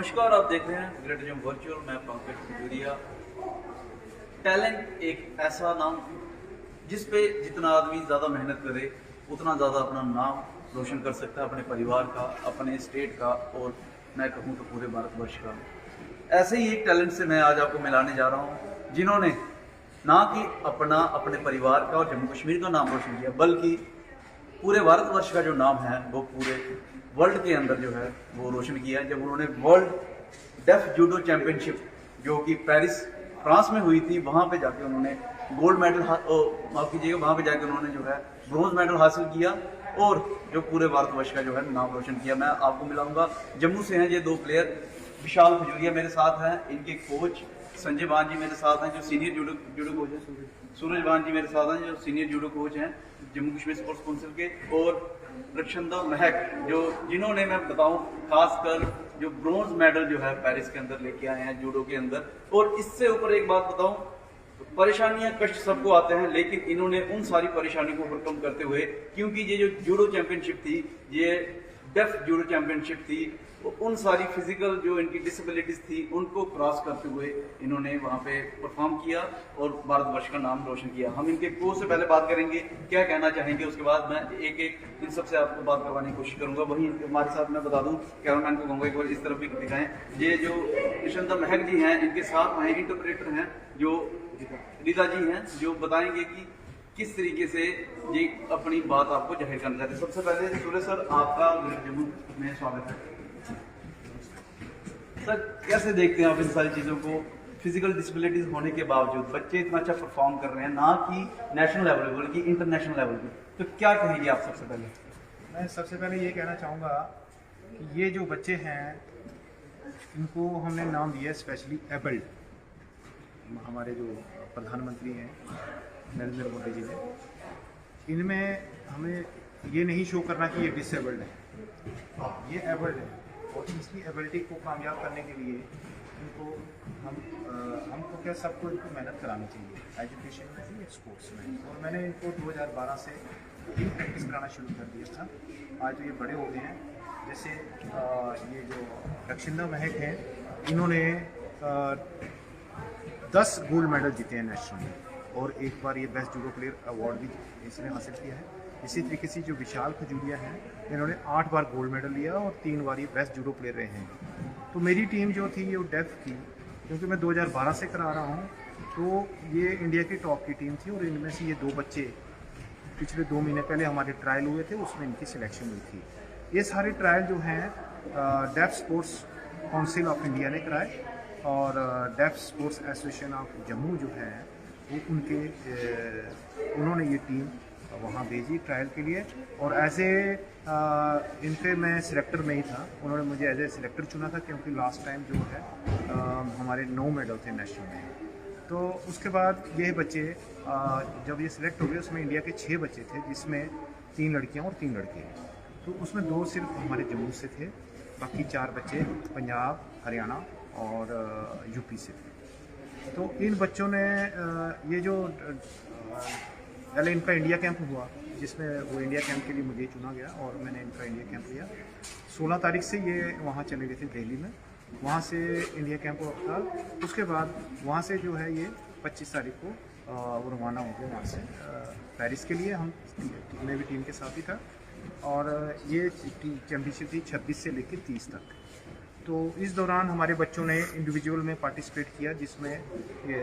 नमस्कार, आप देख रहे हैं ग्रेट जिम वर्चुअल। मैं पंकज खजूरिया। टैलेंट एक ऐसा नाम जिस पे जितना आदमी ज़्यादा मेहनत करे उतना ज़्यादा अपना नाम रोशन कर सकता है, अपने परिवार का, अपने स्टेट का और मैं कहूँ तो पूरे भारतवर्ष का। ऐसे ही एक टैलेंट से मैं आज आपको मिलाने जा रहा हूँ जिन्होंने ना कि अपने परिवार का और जम्मू कश्मीर का नाम रोशन किया, बल्कि पूरे भारतवर्ष का जो नाम है वो पूरे वर्ल्ड के अंदर जो है वो रोशन किया। जब उन्होंने वर्ल्ड डेफ जूडो चैंपियनशिप जो कि पेरिस फ्रांस में हुई थी, वहाँ पे जाके उन्होंने गोल्ड मेडल माफ़ कीजिएगा, वहाँ पे जाके उन्होंने जो है ब्रोंज मेडल हासिल किया और जो पूरे भारतवर्ष का जो है नाम रोशन किया। मैं आपको मिलाऊंगा, जम्मू से हैं ये दो प्लेयर। विशाल खजूरिया मेरे साथ हैं, इनके कोच संजय बान जी मेरे साथ हैं जो सीनियर जूडो कोच हैं, सूरज बान जी मेरे साथ हैं जो सीनियर जूडो कोच हैं जम्मू कश्मीर स्पोर्ट्स काउंसिल के, और रक्षंदा महक जिन्होंने मैं बताऊं खासकर जो ब्रोंज मेडल जो है पेरिस के अंदर लेके आए हैं जूडो के अंदर। और इससे ऊपर एक बात बताऊं, परेशानियां कष्ट सबको आते हैं, लेकिन इन्होंने उन सारी परेशानियों को ओवरकम करते हुए, क्योंकि ये जो जूडो चैंपियनशिप थी ये डेफ जूडो चैंपियनशिप थी, उन सारी फिजिकल जो इनकी डिसेबिलिटीज थी उनको क्रॉस करते हुए इन्होंने वहाँ पे परफॉर्म किया और भारतवर्ष का नाम रोशन किया। हम इनके कोच से पहले बात करेंगे, क्या कहना चाहेंगे, उसके बाद मैं एक एक इन सबसे आपको बात करवाने की कोशिश करूंगा। वहीं हमारे साथ मैं बता दूं, कैमरामैन को कहूँगा एक बार इस तरफ भी दिखाएं। ये जो रक्षंदा महक जी हैं, इनके साथ वहीं इंटरप्रेटर हैं जो रीता जी हैं, जो बताएंगे कि किस तरीके से ये अपनी बात आपको जाहिर करना चाहते हैं। सबसे पहले सूर्य सर, आपका जम्मू में स्वागत है। सर, कैसे देखते हैं आप इन सारी चीज़ों को? फिजिकल डिसेबिलिटीज होने के बावजूद बच्चे इतना अच्छा परफॉर्म कर रहे हैं, ना कि नेशनल लेवल पर बल्कि इंटरनेशनल लेवल पर, तो क्या कहेंगे आप सबसे पहले? मैं सबसे पहले ये कहना चाहूँगा कि ये जो बच्चे हैं इनको हमने नाम दिया स्पेशली एबल्ड। हमारे जो प्रधानमंत्री हैं नरेंद्र मोदी जी ने, इनमें हमें ये नहीं शो करना कि ये डिसेबल्ड है, ये एबल्ड है। और इसकी एबिलिटी को कामयाब करने के लिए इनको हमको क्या सबको इनको मेहनत करानी चाहिए, एजुकेशन में भी, स्पोर्ट्स में। और मैंने इनको 2012 से ही प्रैक्टिस कराना शुरू कर दिया था। आज तो ये बड़े हो गए हैं। जैसे ये जो रक्षंदा महक हैं, इन्होंने 10 गोल्ड मेडल जीते हैं नेशनल में, और एक बार ये बेस्ट जूडो प्लेयर अवार्ड भी इसने हासिल किया है। इसी तरीके से जो विशाल खजूरिया हैं, इन्होंने 8 बार गोल्ड मेडल लिया और 3 बार ये बेस्ट जूडो प्लेयर रहे हैं। तो मेरी टीम जो थी वो डेफ की, क्योंकि मैं 2012 से करा रहा हूँ, तो ये इंडिया की टॉप की टीम थी। और इनमें से ये 2 बच्चे पिछले 2 महीने पहले हमारे ट्रायल हुए थे, उसमें इनकी सिलेक्शन हुई थी। ये सारे ट्रायल जो हैं deaf sports council of India ने कराए, और deaf sports association of Jammu जो है वो उन्होंने ये टीम वहाँ भेजी ट्रायल के लिए। और एज ए इनके मैं सिलेक्टर में ही था, उन्होंने मुझे एज ए सिलेक्टर चुना था, क्योंकि लास्ट टाइम जो है हमारे 9 मेडल थे नेशनल में। तो उसके बाद ये बच्चे जब ये सिलेक्ट हो गए, उसमें इंडिया के 6 बच्चे थे, जिसमें 3 लड़कियाँ और 3 लड़के। तो उसमें 2 सिर्फ हमारे जम्मू से थे, बाकी 4 बच्चे पंजाब, हरियाणा और यूपी से थे। तो इन बच्चों ने ये जो पहले इनका इंडिया कैंप हुआ, जिसमें वो इंडिया कैंप के लिए मुझे चुना गया और मैंने इनका इंडिया कैंप लिया। 16 तारीख से ये वहाँ चले गए थे दिल्ली में, वहाँ से इंडिया कैंप हुआ था। उसके बाद वहाँ से जो है ये 25 तारीख को वो रवाना हो गए वहाँ से पेरिस के लिए। मैं भी टीम के साथ ही था, और ये चैम्पियनशिप थी 26 से लेकर 30 तक। तो इस दौरान हमारे बच्चों ने इंडिविजुअल में पार्टिसिपेट किया, जिसमें ये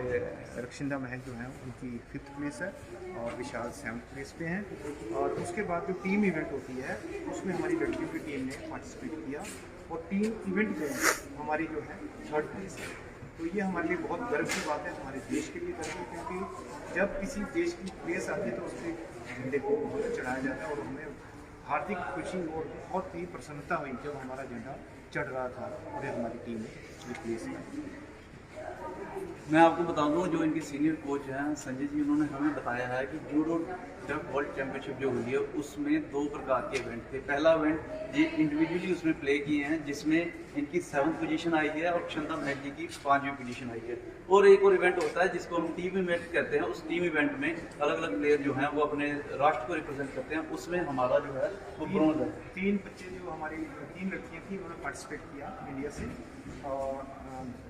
रक्षंदा महक जो हैं उनकी 5th प्लेस है और विशाल 7th प्लेस पे हैं। और उसके बाद जो टीम इवेंट होती है उसमें हमारी लड़कियों की टीम ने पार्टिसिपेट किया, और टीम इवेंट में हमारी जो है 3rd प्लेस है। तो ये हमारे लिए बहुत गर्व की बात है, हमारे देश के लिए गर्व है, क्योंकि जब किसी देश की प्लेस आती है तो उसके झंडे को बहुत चढ़ाया जाता है। और हमें हार्दिक खुशी और बहुत ही प्रसन्नता हुई जब हमारा झंडा चढ़ रहा था और हमारी टीम ने प्लेस की। मैं आपको बता दूं, जो इनके सीनियर कोच हैं संजय जी, उन्होंने हमें बताया है कि जूडो डेफ वर्ल्ड चैंपियनशिप जो हुई है उसमें 2 प्रकार के इवेंट थे। पहला इवेंट ये इंडिविजुअली उसमें प्ले किए हैं, जिसमें इनकी 7th पोजीशन आई है और क्षमता महक जी की 5वीं पोजीशन आई है। और एक और इवेंट होता है जिसको हम टीम इवेंट कहते हैं। उस टीम इवेंट में अलग अलग प्लेयर जो हैं वो अपने राष्ट्र को रिप्रेजेंट करते हैं, उसमें हमारा जो है वो ब्रॉन्ज है। 3 बच्चे जो हमारी 3 लड़कियां थी उन्होंने पार्टिसिपेट किया इंडिया से, और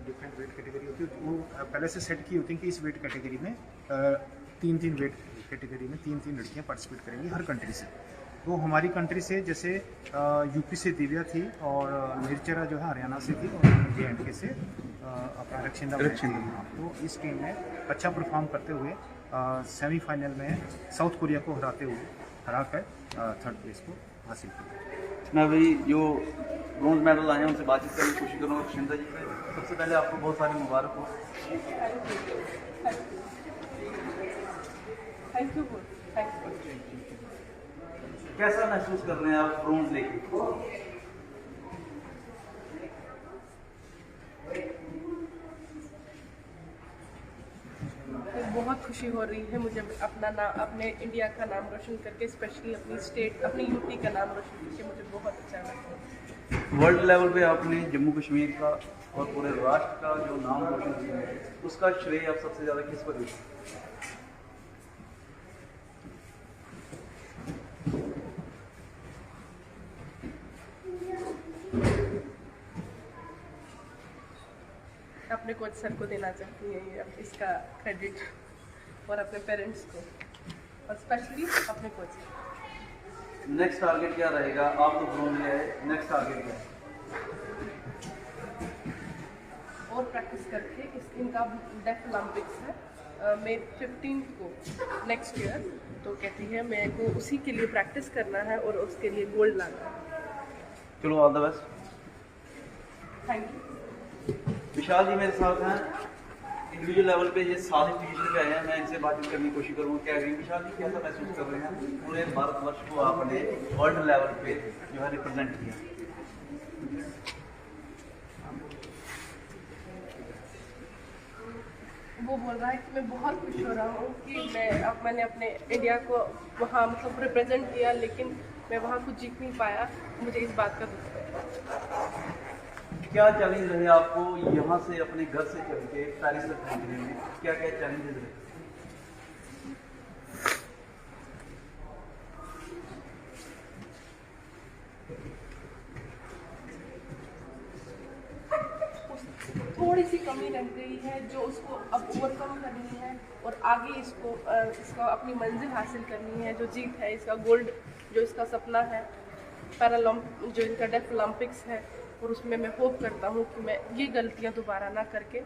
डिफरेंट वेट कैटेगरी होती है, वो पहले से सेट की होती है कि इस वेट कैटेगरी में 3 वेट कैटेगरी में 3 लड़कियां पार्टिसिपेट करेंगी हर कंट्री से। तो हमारी कंट्री से जैसे यूपी से दिव्या थी, और निर्चरा जो है हरियाणा से थी, और JNK से अपना रक्षिंदा थी। तो इस टीम ने अच्छा परफॉर्म करते हुए सेमीफाइनल में साउथ कोरिया को हरा कर 3rd प्लेस को हासिल किया। मैं अभी जो ब्रॉन्ज मेडल आए हैं उनसे बातचीत करने की कोशिश करूँगा। रक्षिंदा जी से सबसे पहले आपको बहुत सारी मुबारक हो। Thank you. कैसा महसूस कर रहे हैं आप ब्रॉन्ज लेके? बहुत खुशी हो रही है मुझे अपने इंडिया का नाम रोशन करके, स्पेशली अपनी स्टेट, अपनी यूपी का नाम रोशन करके मुझे बहुत अच्छा लगता है। वर्ल्ड लेवल पे आपने जम्मू कश्मीर का और पूरे राष्ट्र का जो नाम रोशन किया है, उसका श्रेय आप सबसे ज़्यादा किसको देते हैं? अपने कोच सर को देना चाहती हैं ये इसका क्रेडिट, और अपने पेरेंट्स को, और स्पेशली अपने कोच। नेक्स्ट टारगेट क्या रहेगा? आप तो ब्रॉन्ज ले आए, नेक्स्ट टारगेट क्या है? और प्रैक्टिस करके इनका डेफ ओलंपिक्स है मई 15 को नेक्स्ट ईयर, तो कहती है मेरे को उसी के लिए प्रैक्टिस करना है और उसके लिए गोल्ड लाना है। चलो, all the best. Thank you. Vishal ji मेरे साथ हैं, इंडिविजुअल लेवल पे ये 7वीं पोजीशन पे आए हैं। मैं इनसे बातचीत करने की कोशिश करूँगा। क्या करेंगे विशाल जी, कैसा महसूस कर रहे हैं? पूरे भारतवर्ष को आपने वर्ल्ड लेवल पे जो है रिप्रेजेंट किया। वो बोल रहा है कि मैं बहुत खुश हो रहा हूँ कि मैंने अपने इंडिया को वहाँ मतलब रिप्रेजेंट किया, लेकिन मैं वहाँ कुछ जीत नहीं पाया। मुझे इस बात का दुख है। क्या चैलेंज रहे आपको यहाँ से अपने घर से चल के पेरिस तक पहुँचने में? क्या क्या चैलेंजेस रहे? थोड़ी सी कमी रह गई है जो उसको अब ओवरकम करनी है, और आगे इसको अपनी मंजिल हासिल करनी है। जो जीत है इसका गोल्ड, जो इसका सपना है जो इनका डेफ ओलंपिक्स है, और उसमें मैं होप करता हूँ कि मैं ये गलतियाँ दोबारा ना करके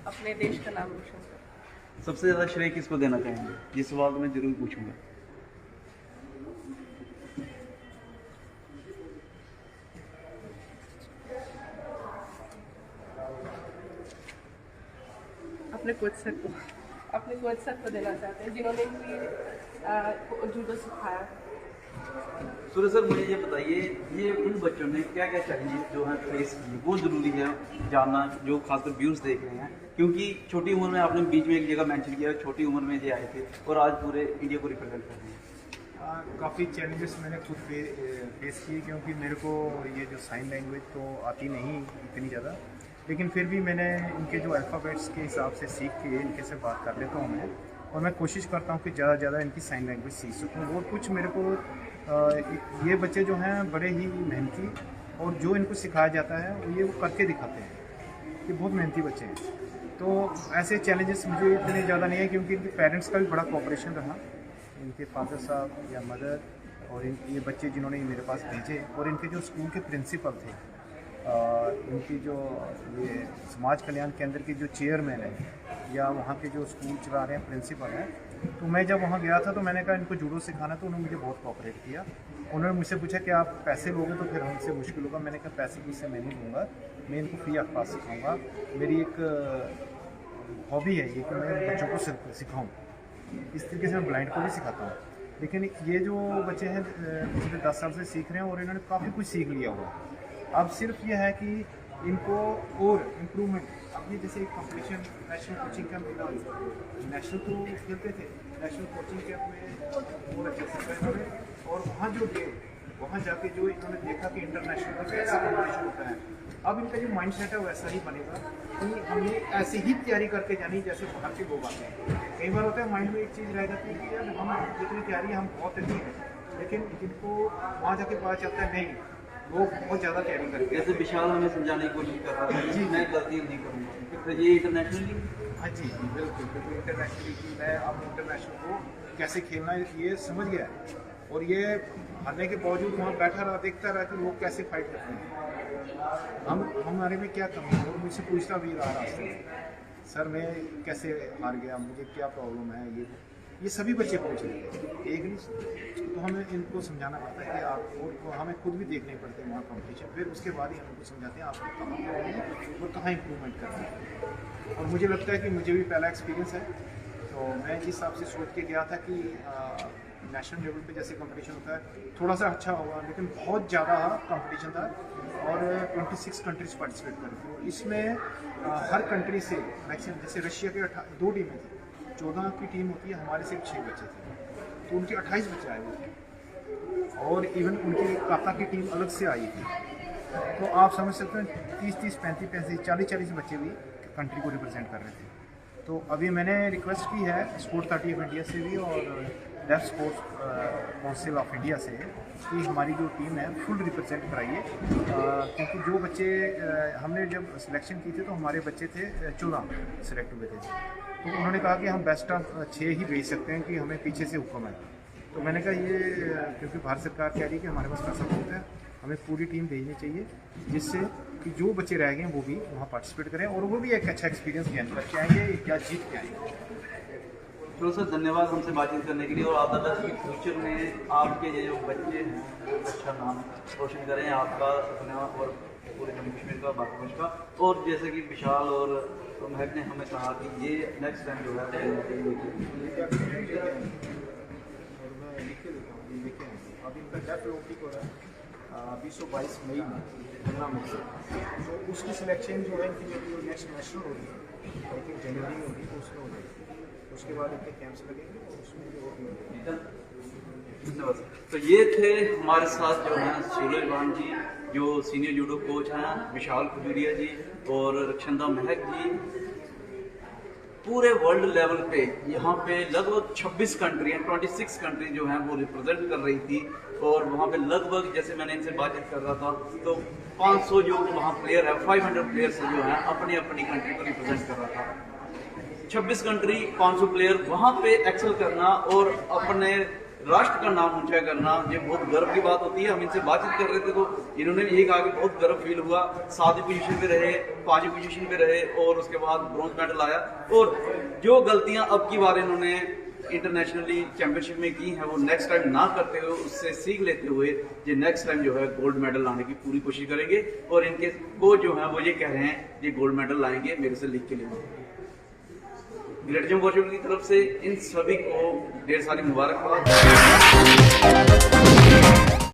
अपने देश का नाम रोशन करूँ। सबसे ज़्यादा श्रेय किसको देना चाहेंगे? ये सवाल तो मैं जरूर पूछूंगा। अपने कोच सर को देना चाहते हैं जिन्होंने मुझे जूडो सिखाया। सूरज सर, मुझे ये बताइए, ये उन बच्चों ने क्या क्या चैलेंजेस जो है फेस किए, वो ज़रूरी है जानना, जो खासकर व्यूज़ देख रहे हैं, क्योंकि छोटी उम्र में आपने बीच में एक जगह मेंशन किया, छोटी उम्र में ये आए थे और आज पूरे इंडिया को रिप्रेजेंट कर रहे हैं। काफ़ी चैलेंजेस मैंने खुद फेस किए, क्योंकि मेरे को ये जो साइन लैंग्वेज तो आती नहीं इतनी ज़्यादा, लेकिन फिर भी मैंने इनके जो अल्फ़ाबेट्स के हिसाब से सीख के इनके से बात कर लेता हूँ मैं, और मैं कोशिश करता हूँ कि ज़्यादा से ज़्यादा इनकी साइन लैंग्वेज सीख सकूँ। और कुछ मेरे को ये बच्चे जो हैं बड़े ही मेहनती, और जो इनको सिखाया जाता है वो करके दिखाते हैं। ये बहुत मेहनती बच्चे हैं। तो ऐसे चैलेंजेस मुझे इतने ज़्यादा नहीं है, क्योंकि इनके पेरेंट्स का भी बड़ा कोऑपरेशन रहा, इनके फादर साहब या मदर, और ये बच्चे जिन्होंने मेरे पास भेजे, और इनके जो स्कूल के प्रिंसिपल थे, इनकी जो ये समाज कल्याण केंद्र के जो चेयरमैन हैं, या वहाँ के जो स्कूल चला रहे हैं प्रिंसिपल हैं, तो मैं जब वहाँ गया था तो मैंने कहा इनको जूडो सिखाना, तो उन्होंने मुझे बहुत कोऑपरेट किया। उन्होंने मुझसे पूछा कि आप पैसे लोगे तो फिर हमसे मुश्किल होगा। मैंने कहा पैसे मुझसे मैं नहीं दूँगा, मैं इनको फ्री ऑफ कॉस्ट सिखाऊँगा। मेरी एक हॉबी है ये कि मैं बच्चों को सिखाऊँ। इस तरीके से मैं ब्लाइंड को भी सिखाता हूँ। लेकिन ये जो बच्चे हैं पिछले 10 साल से सीख रहे हैं, और इन्होंने काफ़ी कुछ सीख लिया हुआ। अब सिर्फ ये है कि इनको और इम्प्रूवमेंट, अब ये जैसे कंपटीशन नेशनल कोचिंग कैंप मिला, नेशनल तो खेलते थे, नेशनल कोचिंग कैंप में और अच्छे से इन्होंने, और वहाँ जो गए वहाँ जाके जो इन्होंने देखा कि इंटरनेशनल में कैसे कॉम्पिटिशन होता है, अब इनका जो माइंड सेट है वैसा ही बनेगा कि हमें ऐसे ही तैयारी करके जानी जैसे बाहर के लोग आते हैं। कई बार होता है माइंड में एक चीज़ रह जाती है कि यार हम जितनी तैयारी हम बहुत अच्छी है, लेकिन जिनको वहाँ जाके पता चलता है नहीं, लोग बहुत ज़्यादा तैयारी करके जैसे विशाल हमें समझाने की कोशिश कर रहा था जी, मैं गलतियाँ नहीं करूँगा, तो ये इंटरनेशनली हाँ जी बिल्कुल बिल्कुल इंटरनेशनली की मैं अब इंटरनेशनल को कैसे खेलना है ये समझ गया है, और ये हारने के बावजूद वहाँ बैठा रहा देखता रहा कि लोग कैसे फाइट करते हैं, हमारे में क्या कमी है। और मुझसे पूछता भी रहा रास्ते में, सर मैं कैसे हार गया, मुझे क्या प्रॉब्लम है, ये सभी बच्चे पूछ रहे थे, एक नहीं। तो हमें इनको समझाना पड़ता है कि आपको हमें खुद भी देखने पड़ते हैं वहाँ कॉम्पिटिशन, फिर उसके बाद ही हम उनको समझाते हैं आपको कहाँ प्रॉब्लम है और कहाँ इम्प्रूवमेंट करना है। और मुझे लगता है कि मुझे भी पहला एक्सपीरियंस है, तो मैं जिस हिसाब से सोच के गया था कि नेशनल लेवल पे जैसे कंपटीशन होता है थोड़ा सा अच्छा होगा, लेकिन बहुत ज़्यादा कंपटीशन था और 26 कंट्रीज पार्टिसिपेट कर रही थी। और इसमें हर कंट्री से मैक्सिमम, जैसे रशिया के 2 टीमें थी, 14 की टीम होती है, हमारे सिर्फ 6 बच्चे थे, तो उनके 28 बच्चे आए हुए थे, और इवन उनकी काका की टीम अलग से आई थी। तो आप समझ सकते हैं 30-30, 35-35, 40-40 बच्चे भी कंट्री को रिप्रेजेंट कर रहे थे। तो अभी मैंने रिक्वेस्ट की है स्पोर्ट 30 ऑफ इंडिया से भी और deaf sports council of India से कि हमारी जो टीम है फुल रिप्रेजेंट कराइए, क्योंकि जो बच्चे हमने जब सिलेक्शन की थी तो हमारे बच्चे थे 14 सिलेक्ट हुए थे, तो उन्होंने कहा कि हम बेस्ट ऑफ 6 ही भेज सकते हैं कि हमें पीछे से हुक्म है। तो मैंने कहा ये क्योंकि भारत सरकार कह रही है कि हमारे पास पैसा बहुत है, हमें पूरी टीम भेजनी चाहिए जिससे कि जो बच्चे रह गए वो भी वहाँ पार्टिसिपेट करें और वो भी एक अच्छा एक्सपीरियंस गेन करके आएंगे या जीत के आएंगे। तो सर धन्यवाद हमसे बातचीत करने के लिए, और आप दादा की फ्यूचर में आपके ये जो बच्चे हैं अच्छा नाम रोशन करें आपका, अपना और पूरे जम्मू कश्मीर का, भारतवर्ष का। और जैसे कि विशाल और महक ने हमें कहा कि ये नेक्स्ट टाइम जो है और मैं लिखे देता हूँ, लिखे हैं अभी इनका डेफ ओलंपिक हो रहा है 2022 मई में 15 मई से, तो उसकी सिलेक्शन जो है इनकी नेक्स्ट नेशनल हो रही है, आई थिंक जनवरी में होगी, तो उसमें हो जाएगी, उसके बाद इनके कैंप्स लगेंगे और उसमें जो होगी। धन्यवाद। तो ये थे हमारे साथ जो हैं सूरजवान जी जो सीनियर जूडो कोच हैं, विशाल खजूरिया जी और रक्षंदा महक जी। पूरे वर्ल्ड लेवल पे यहाँ पे लगभग 26 कंट्री हैं, 26 कंट्री जो हैं वो रिप्रेजेंट कर रही थी, और वहाँ पे लगभग जैसे मैंने इनसे बातचीत कर रहा था तो 500 जो वहाँ प्लेयर है, 500 प्लेयर्स जो हैं अपनी अपनी कंट्री को रिप्रेजेंट कर रहा था। 26 कंट्री 500 प्लेयर वहाँ पे एक्सेल करना और अपने राष्ट्र का नाम ऊंचा करना, ये बहुत गर्व की बात होती है। हम इनसे बातचीत कर रहे थे तो इन्होंने भी ये कहा कि बहुत गर्व फील हुआ, 7वीं पोजीशन पे रहे, 5वीं पोजीशन पे रहे और उसके बाद ब्रॉन्ज मेडल आया। और जो गलतियां अब की बार इन्होंने इंटरनेशनली चैंपियनशिप में की हैं वो नेक्स्ट टाइम ना करते हुए, उससे सीख लेते हुए ये नेक्स्ट टाइम जो है गोल्ड मेडल लाने की पूरी कोशिश करेंगे। और इनके कोच जो है वो ये कह रहे हैं ये गोल्ड मेडल लाएंगे, मेरे से लिख के लेंगे। ग्रेट जम्मू कश्मीर की तरफ से इन सभी को ढेर सारी मुबारकबाद।